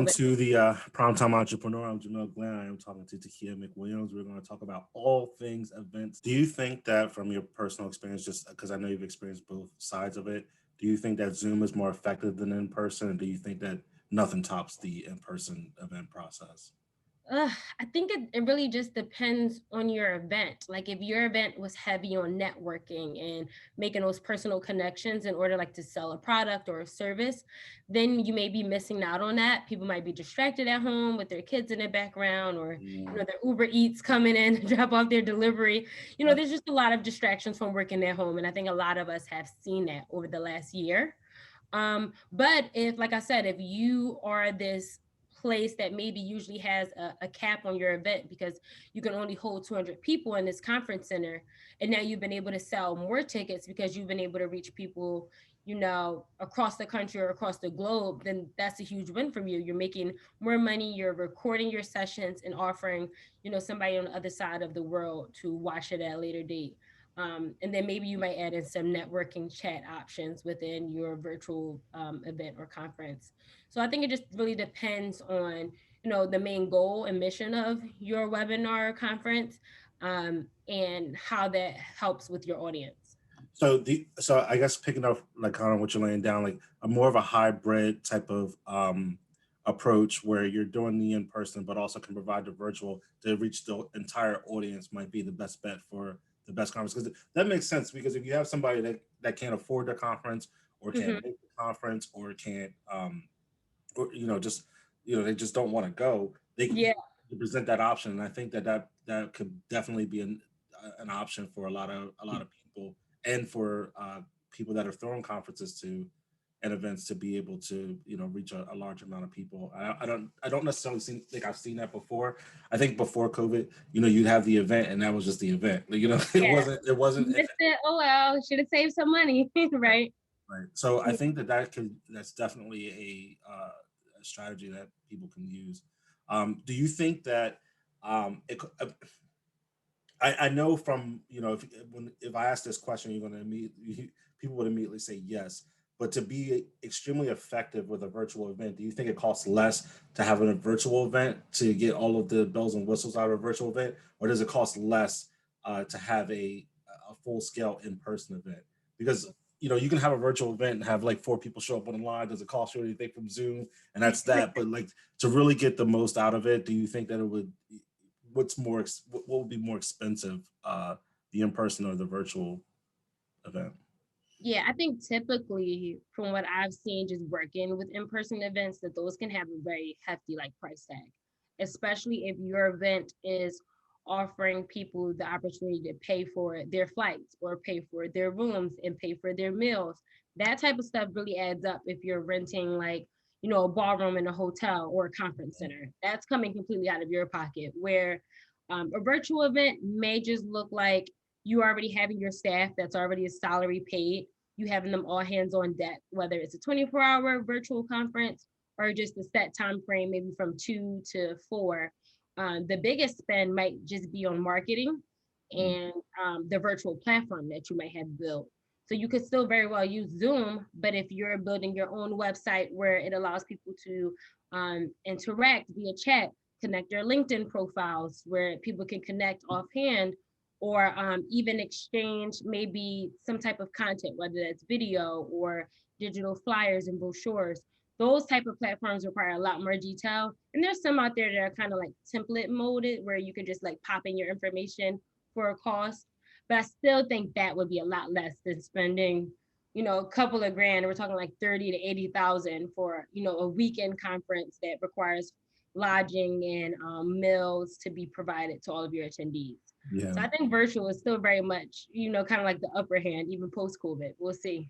to the Primetime Entrepreneur. I'm Jamel Glenn. I am talking to Tykia McWilliams. We're going to talk about all things events. Do you think that from your personal experience, just because I know you've experienced both sides of it, do you think that Zoom is more effective than in person? And do you think that nothing tops the in-person event process? I think it really just depends on your event. Like if your event was heavy on networking and making those personal connections in order like to sell a product or a service, then you may be missing out on that. People might be distracted at home with their kids in the background or Mm, their Uber Eats coming in to drop off their delivery. right. There's just a lot of distractions from working at home. And I think a lot of us have seen that over the last year. But if, like I said, if you are this place that maybe usually has a cap on your event because you can only hold 200 people in this conference center, and now you've been able to sell more tickets because you've been able to reach people, across the country or across the globe, then that's a huge win from you. You're making more money, you're recording your sessions and offering, somebody on the other side of the world to watch it at a later date. And then maybe you might add in some networking chat options within your virtual event or conference. So I think it just really depends on, the main goal and mission of your webinar or conference, and how that helps with your audience. So I guess picking up like kind of what you're laying down, like a more of a hybrid type of approach where you're doing the in person, but also can provide the virtual to reach the entire audience might be the best bet for the best conference. Because that makes sense. Because if you have somebody that can't afford the conference or can't Hmm. make the conference or can't or just they just don't want to go, they Yeah. can present that option. And I think that could definitely be an option for a lot of people, and for people that are throwing conferences to and events to be able to reach a large amount of people. I don't necessarily think I've seen that before. I think before COVID, you'd have the event and that was just the event. It Yeah. wasn't Missed it. Oh well, should have saved some money, right? right. So I think that's definitely a strategy that people can use. Do you think that I know from if I ask this question, you're going to immediately people would immediately say yes. But to be extremely effective with a virtual event, do you think it costs less to have a virtual event to get all of the bells and whistles out of a virtual event, or does it cost less to have a full scale in person event? Because you can have a virtual event and have like four people show up on the line. Does it cost you anything from Zoom? And that's that. But like to really get the most out of it, do you think that it would what would be more expensive, the in person or the virtual event? Yeah, I think typically from what I've seen just working with in-person events, that those can have a very hefty like price tag, especially if your event is offering people the opportunity to pay for their flights or pay for their rooms and pay for their meals. That type of stuff really adds up if you're renting like, a ballroom in a hotel or a conference center. That's coming completely out of your pocket, where a virtual event may just look like you already having your staff that's already a salary paid, you having them all hands on deck, whether it's a 24-hour virtual conference or just a set time frame, maybe from 2 to 4. The biggest spend might just be on marketing Mm. and the virtual platform that you might have built. So you could still very well use Zoom, but if you're building your own website where it allows people to interact via chat, connect their LinkedIn profiles where people can connect offhand, or even exchange maybe some type of content, whether that's video or digital flyers and brochures. Those type of platforms require a lot more detail. And there's some out there that are kind of like template molded where you can just like pop in your information for a cost. But I still think that would be a lot less than spending, a couple of grand. We're talking like 30 to 80,000 for, a weekend conference that requires lodging and meals to be provided to all of your attendees. Yeah. So I think virtual is still very much, kind of like the upper hand, even post COVID. We'll see.